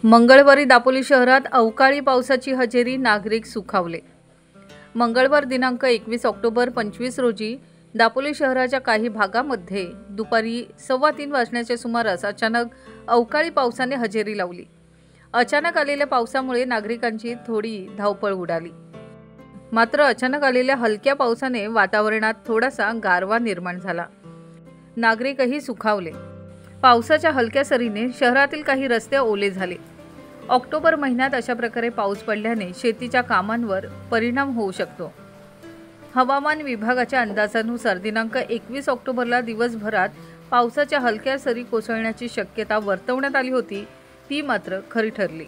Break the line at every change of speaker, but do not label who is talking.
मंगळवारी दापोली शहरात अवकाळी पावसाची हजेरी, नागरिक सुखावले। मंगळवार दिनांक 21 ऑक्टोबर 25 रोजी दापोली शहराच्या काही भागामध्ये दुपारी 3:15 वाजण्याच्या सुमारास अचानक अवकाळी पावसाने हजेरी लावली। अचानक आलेल्या पावसामुळे नागरिकांची थोडी धावपळ उडाली। मात्र अचानक आलेल्या हलक्या पावसाने वातावरणात थोडासा गारवा निर्माण झाला। नागरिकही सुखावले। पावसाच्या हलक्या सरीने शहरातील काही रस्ते ओले झाले। ऑक्टोबर महिन्यात अशा प्रकारे पाऊस पडल्याने शेतीच्या कामांवर परिणाम होऊ शकतो। हवामान विभागाच्या अंदाजानुसार दिनांक 21 ऑक्टोबरला दिवसभरात पावसाच्या हलक्या सरी कोसळण्याची शक्यता वर्तवण्यात आली होती, ती मात्र खरी ठरली।